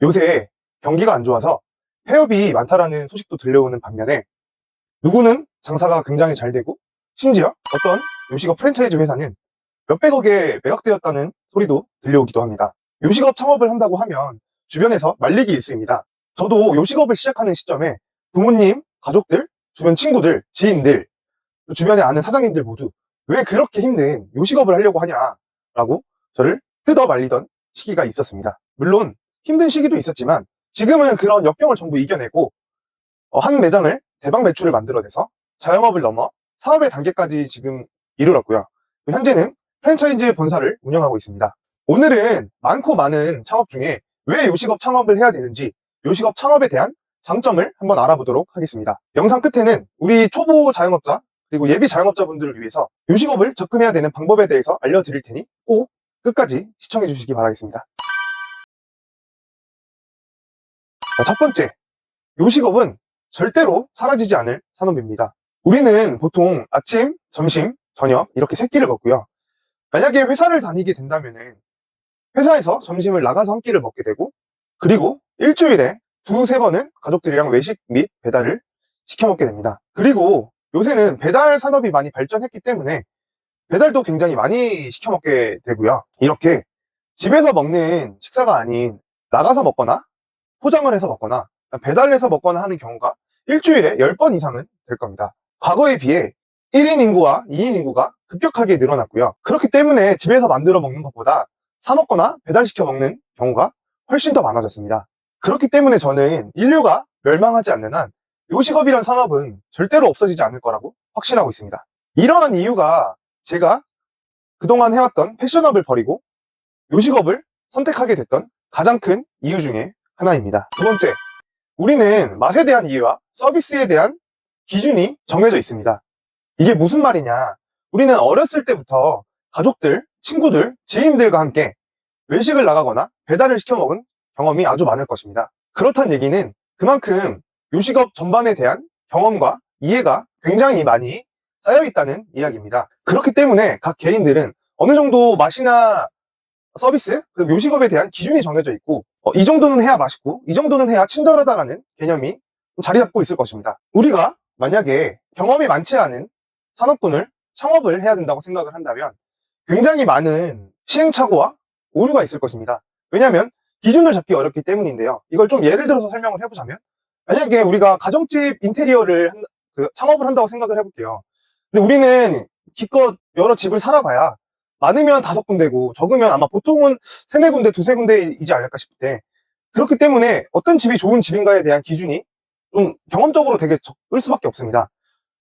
요새 경기가 안 좋아서 폐업이 많다라는 소식도 들려오는 반면에 누구는 장사가 굉장히 잘 되고 심지어 어떤 요식업 프랜차이즈 회사는 몇백억에 매각되었다는 소리도 들려오기도 합니다. 요식업 창업을 한다고 하면 주변에서 말리기 일쑤입니다. 저도 요식업을 시작하는 시점에 부모님, 가족들, 주변 친구들, 지인들, 주변에 아는 사장님들 모두 왜 그렇게 힘든 요식업을 하려고 하냐라고 저를 뜯어 말리던 시기가 있었습니다. 물론 힘든 시기도 있었지만 지금은 그런 역경을 전부 이겨내고 한 매장을 대박 매출을 만들어내서 자영업을 넘어 사업의 단계까지 지금 이르렀고요. 현재는 프랜차이즈 본사를 운영하고 있습니다. 오늘은 많고 많은 창업 중에 왜 요식업 창업을 해야 되는지, 요식업 창업에 대한 장점을 한번 알아보도록 하겠습니다. 영상 끝에는 우리 초보 자영업자 그리고 예비 자영업자분들을 위해서 요식업을 접근해야 되는 방법에 대해서 알려드릴 테니 꼭 끝까지 시청해 주시기 바라겠습니다. 첫 번째, 요식업은 절대로 사라지지 않을 산업입니다. 우리는 보통 아침, 점심, 저녁 이렇게 세 끼를 먹고요. 만약에 회사를 다니게 된다면 회사에서 점심을 나가서 한 끼를 먹게 되고, 그리고 일주일에 두세 번은 가족들이랑 외식 및 배달을 시켜 먹게 됩니다. 그리고 요새는 배달 산업이 많이 발전했기 때문에 배달도 굉장히 많이 시켜 먹게 되고요. 이렇게 집에서 먹는 식사가 아닌 나가서 먹거나 포장을 해서 먹거나 배달을 해서 먹거나 하는 경우가 일주일에 10번 이상은 될 겁니다. 과거에 비해 1인 인구와 2인 인구가 급격하게 늘어났고요. 그렇기 때문에 집에서 만들어 먹는 것보다 사 먹거나 배달시켜 먹는 경우가 훨씬 더 많아졌습니다. 그렇기 때문에 저는 인류가 멸망하지 않는 한 요식업이란 산업은 절대로 없어지지 않을 거라고 확신하고 있습니다. 이러한 이유가 제가 그동안 해왔던 패션업을 버리고 요식업을 선택하게 됐던 가장 큰 이유 중에 하나입니다. 두 번째, 우리는 맛에 대한 이해와 서비스에 대한 기준이 정해져 있습니다. 이게 무슨 말이냐? 우리는 어렸을 때부터 가족들, 친구들, 지인들과 함께 외식을 나가거나 배달을 시켜 먹은 경험이 아주 많을 것입니다. 그렇다는 얘기는 그만큼 요식업 전반에 대한 경험과 이해가 굉장히 많이 쌓여 있다는 이야기입니다. 그렇기 때문에 각 개인들은 어느 정도 맛이나 서비스, 요식업에 대한 기준이 정해져 있고 이 정도는 해야 맛있고 이 정도는 해야 친절하다라는 개념이 좀 자리 잡고 있을 것입니다. 우리가 만약에 경험이 많지 않은 산업군을 창업을 해야 된다고 생각을 한다면 굉장히 많은 시행착오와 오류가 있을 것입니다. 왜냐하면 기준을 잡기 어렵기 때문인데요. 이걸 좀 예를 들어서 설명을 해보자면, 만약에 우리가 가정집 인테리어를 창업을 한다고 생각을 해볼게요. 근데 우리는 기껏 여러 집을 살아봐야 많으면 5군데고 적으면 아마 보통은 3-4군데, 2-3군데이지 않을까 싶을 때, 그렇기 때문에 어떤 집이 좋은 집인가에 대한 기준이 좀 경험적으로 되게 적을 수밖에 없습니다.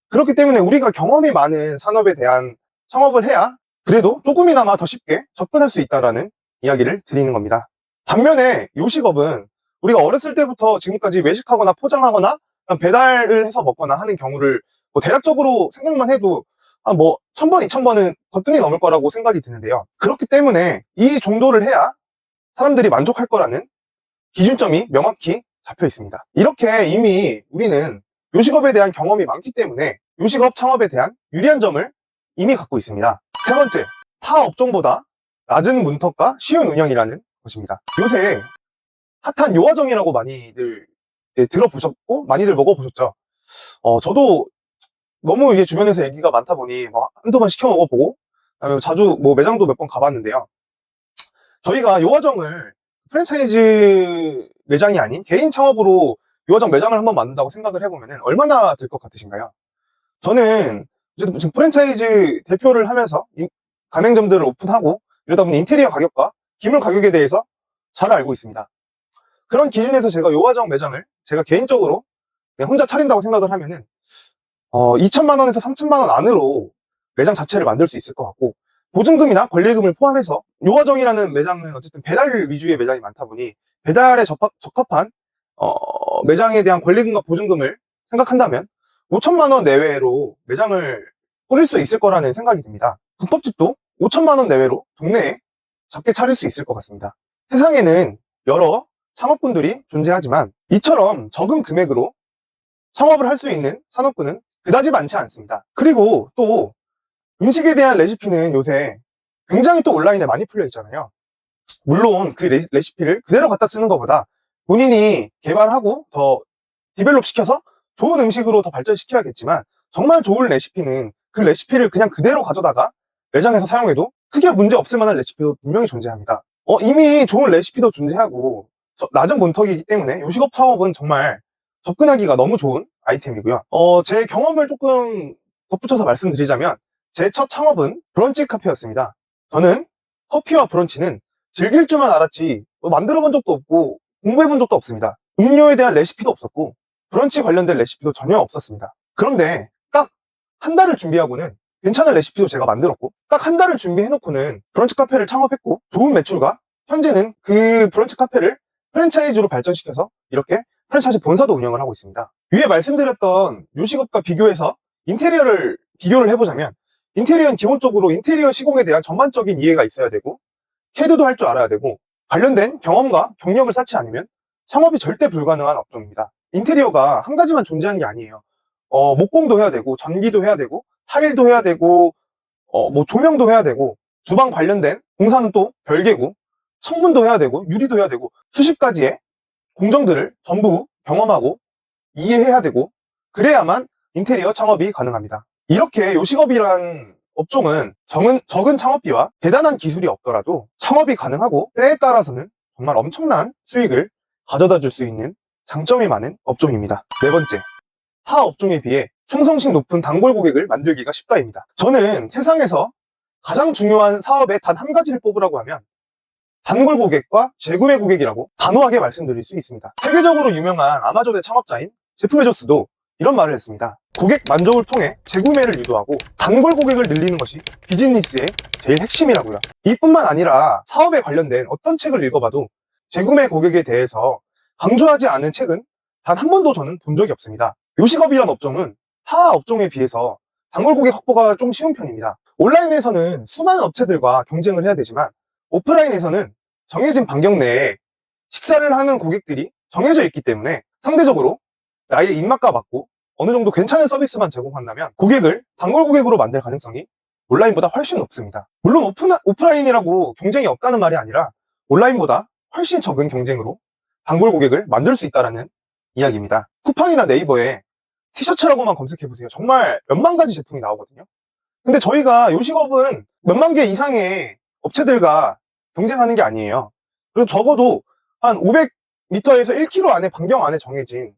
그렇기 때문에 우리가 경험이 많은 산업에 대한 창업을 해야 그래도 조금이나마 더 쉽게 접근할 수 있다는 이야기를 드리는 겁니다. 반면에 요식업은 우리가 어렸을 때부터 지금까지 외식하거나 포장하거나 배달을 해서 먹거나 하는 경우를 대략적으로 생각만 해도 1000번, 2000번은 거뜬히 넘을 거라고 생각이 드는데요. 그렇기 때문에 이 정도를 해야 사람들이 만족할 거라는 기준점이 명확히 잡혀 있습니다. 이렇게 이미 우리는 요식업에 대한 경험이 많기 때문에 요식업 창업에 대한 유리한 점을 이미 갖고 있습니다. 세 번째, 타 업종보다 낮은 문턱과 쉬운 운영이라는 것입니다. 요새 핫한 요화정이라고 많이들 들어보셨고 많이들 먹어보셨죠. 저도 너무 이게 주변에서 얘기가 많다 보니 한두 번 시켜 먹어보고 그다음에 자주 매장도 몇 번 가봤는데요. 저희가 요화정을 프랜차이즈 매장이 아닌 개인 창업으로 요화정 매장을 한번 만든다고 생각을 해보면 얼마나 될 것 같으신가요? 저는 지금 프랜차이즈 대표를 하면서 가맹점들을 오픈하고 이러다 보니 인테리어 가격과 기물 가격에 대해서 잘 알고 있습니다. 그런 기준에서 제가 요화정 매장을 제가 개인적으로 그냥 혼자 차린다고 생각을 하면은 2천만 원에서 3천만 원 안으로 매장 자체를 만들 수 있을 것 같고, 보증금이나 권리금을 포함해서 요화정이라는 매장은 어쨌든 배달 위주의 매장이 많다 보니 배달에 적합한 매장에 대한 권리금과 보증금을 생각한다면 5천만 원 내외로 매장을 꾸릴 수 있을 거라는 생각이 듭니다. 국밥집도 5천만 원 내외로 동네에 작게 차릴 수 있을 것 같습니다. 세상에는 여러 창업군들이 존재하지만 이처럼 적은 금액으로 창업을 할 수 있는 산업군은 그다지 많지 않습니다. 그리고 또 음식에 대한 레시피는 요새 굉장히 또 온라인에 많이 풀려 있잖아요. 물론 그 레시피를 그대로 갖다 쓰는 것보다 본인이 개발하고 더 디벨롭 시켜서 좋은 음식으로 더 발전시켜야겠지만, 정말 좋은 레시피는 그 레시피를 그냥 그대로 가져다가 매장에서 사용해도 크게 문제 없을 만한 레시피도 분명히 존재합니다. 이미 좋은 레시피도 존재하고 낮은 문턱이기 때문에 요식업 사업은 정말 접근하기가 너무 좋은 아이템이고요. 제 경험을 조금 덧붙여서 말씀드리자면, 제 첫 창업은 브런치 카페였습니다. 저는 커피와 브런치는 즐길 줄만 알았지 만들어 본 적도 없고 공부해 본 적도 없습니다. 음료에 대한 레시피도 없었고 브런치 관련된 레시피도 전혀 없었습니다. 그런데 딱 한 달을 준비하고는 괜찮은 레시피도 제가 만들었고, 딱 한 달을 준비해놓고는 브런치 카페를 창업했고, 좋은 매출과 현재는 그 브런치 카페를 프랜차이즈로 발전시켜서 이렇게 프랜차이즈 본사도 운영을 하고 있습니다. 위에 말씀드렸던 요식업과 비교해서 인테리어를 비교를 해보자면, 인테리어는 기본적으로 인테리어 시공에 대한 전반적인 이해가 있어야 되고, 캐드도 할 줄 알아야 되고, 관련된 경험과 경력을 쌓지 않으면 창업이 절대 불가능한 업종입니다. 인테리어가 한 가지만 존재하는 게 아니에요. 목공도 해야 되고, 전기도 해야 되고, 타일도 해야 되고, 뭐 조명도 해야 되고, 주방 관련된 공사는 또 별개고, 창문도 해야 되고, 유리도 해야 되고, 수십 가지의 공정들을 전부 경험하고 이해해야 되고, 그래야만 인테리어 창업이 가능합니다. 이렇게 요식업이란 업종은 적은 창업비와 대단한 기술이 없더라도 창업이 가능하고, 때에 따라서는 정말 엄청난 수익을 가져다 줄 수 있는 장점이 많은 업종입니다. 네 번째, 타 업종에 비해 충성심 높은 단골 고객을 만들기가 쉽다입니다. 저는 세상에서 가장 중요한 사업에 단 한 가지를 뽑으라고 하면 단골 고객과 재구매 고객이라고 단호하게 말씀드릴 수 있습니다. 세계적으로 유명한 아마존의 창업자인 제프 베조스도 이런 말을 했습니다. 고객 만족을 통해 재구매를 유도하고 단골 고객을 늘리는 것이 비즈니스의 제일 핵심이라고요. 이뿐만 아니라 사업에 관련된 어떤 책을 읽어봐도 재구매 고객에 대해서 강조하지 않은 책은 단 한 번도 저는 본 적이 없습니다. 요식업이란 업종은 타 업종에 비해서 단골 고객 확보가 좀 쉬운 편입니다. 온라인에서는 수많은 업체들과 경쟁을 해야 되지만, 오프라인에서는 정해진 반경 내에 식사를 하는 고객들이 정해져 있기 때문에 상대적으로 나의 입맛과 맞고 어느 정도 괜찮은 서비스만 제공한다면 고객을 단골 고객으로 만들 가능성이 온라인보다 훨씬 높습니다. 물론 오프라인이라고 경쟁이 없다는 말이 아니라 온라인보다 훨씬 적은 경쟁으로 단골 고객을 만들 수 있다는 이야기입니다. 쿠팡이나 네이버에 티셔츠라고만 검색해보세요. 정말 몇만 가지 제품이 나오거든요. 근데 저희가 요식업은 몇만 개 이상의 업체들과 경쟁하는 게 아니에요. 그리고 적어도 한 500m에서 1km 안에 반경 안에 정해진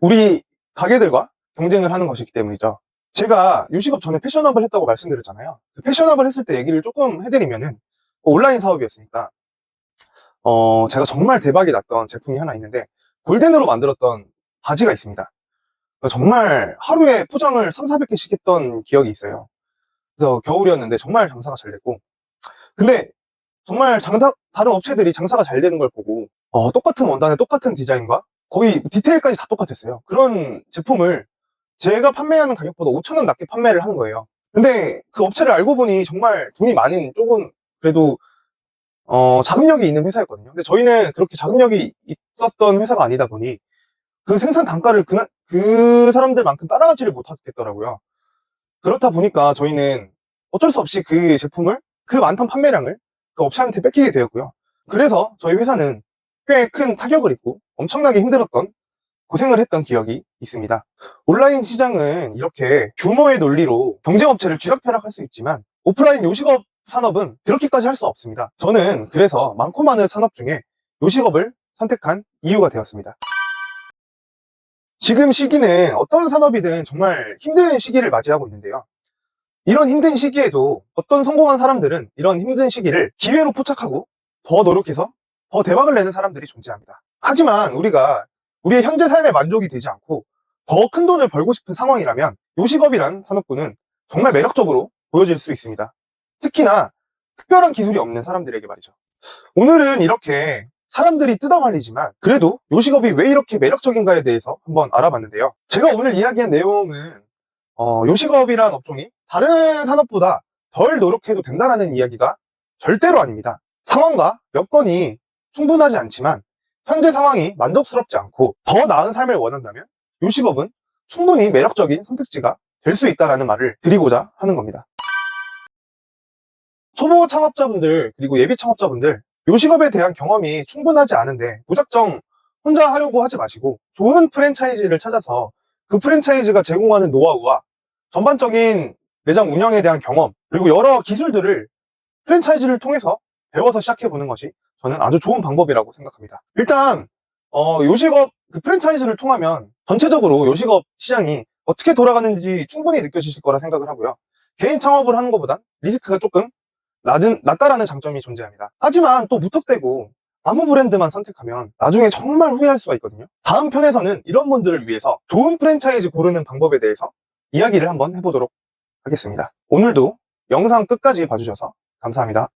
우리 가게들과 경쟁을 하는 것이기 때문이죠. 제가 요식업 전에 패션업을 했다고 말씀드렸잖아요. 그 패션업을 했을 때 얘기를 조금 해드리면은, 온라인 사업이었으니까 제가 정말 대박이 났던 제품이 하나 있는데, 골덴으로 만들었던 바지가 있습니다. 정말 하루에 포장을 300~400개씩 했던 기억이 있어요. 그래서 겨울이었는데 정말 장사가 잘 됐고, 근데 정말 다른 업체들이 장사가 잘 되는 걸 보고 똑같은 원단에 똑같은 디자인과 거의 디테일까지 다 똑같았어요. 그런 제품을 제가 판매하는 가격보다 5,000원 낮게 판매를 하는 거예요. 근데 그 업체를 알고 보니 정말 돈이 많은, 조금 그래도 자금력이 있는 회사였거든요. 근데 저희는 그렇게 자금력이 있었던 회사가 아니다 보니 그 생산 단가를 그 사람들만큼 따라가지를 못하겠더라고요. 그렇다 보니까 저희는 어쩔 수 없이 그 제품을, 그 많던 판매량을 그 업체한테 뺏기게 되었고요. 그래서 저희 회사는 꽤 큰 타격을 입고 엄청나게 힘들었던, 고생을 했던 기억이 있습니다. 온라인 시장은 이렇게 규모의 논리로 경쟁업체를 쥐락펴락할 수 있지만, 오프라인 요식업 산업은 그렇게까지 할 수 없습니다. 저는 그래서 많고 많은 산업 중에 요식업을 선택한 이유가 되었습니다. 지금 시기는 어떤 산업이든 정말 힘든 시기를 맞이하고 있는데요. 이런 힘든 시기에도 어떤 성공한 사람들은 이런 힘든 시기를 기회로 포착하고 더 노력해서 더 대박을 내는 사람들이 존재합니다. 하지만 우리가 우리의 현재 삶에 만족이 되지 않고 더 큰 돈을 벌고 싶은 상황이라면 요식업이란 산업군은 정말 매력적으로 보여질 수 있습니다. 특히나 특별한 기술이 없는 사람들에게 말이죠. 오늘은 이렇게 사람들이 뜯어말리지만 그래도 요식업이 왜 이렇게 매력적인가에 대해서 한번 알아봤는데요. 제가 오늘 이야기한 내용은 요식업이란 업종이 다른 산업보다 덜 노력해도 된다는 이야기가 절대로 아닙니다. 상황과 여건이 충분하지 않지만 현재 상황이 만족스럽지 않고 더 나은 삶을 원한다면 요식업은 충분히 매력적인 선택지가 될 수 있다는 말을 드리고자 하는 겁니다. 초보 창업자분들, 그리고 예비 창업자분들, 요식업에 대한 경험이 충분하지 않은데 무작정 혼자 하려고 하지 마시고 좋은 프랜차이즈를 찾아서 그 프랜차이즈가 제공하는 노하우와 전반적인 매장 운영에 대한 경험, 그리고 여러 기술들을 프랜차이즈를 통해서 배워서 시작해보는 것이 저는 아주 좋은 방법이라고 생각합니다. 일단 요식업 그 프랜차이즈를 통하면 전체적으로 요식업 시장이 어떻게 돌아가는지 충분히 느껴지실 거라 생각을 하고요. 개인 창업을 하는 것보단 리스크가 조금 낮다라는 장점이 존재합니다. 하지만 또 무턱대고 아무 브랜드만 선택하면 나중에 정말 후회할 수가 있거든요. 다음 편에서는 이런 분들을 위해서 좋은 프랜차이즈 고르는 방법에 대해서 이야기를 한번 해보도록 하겠습니다. 오늘도 영상 끝까지 봐주셔서 감사합니다.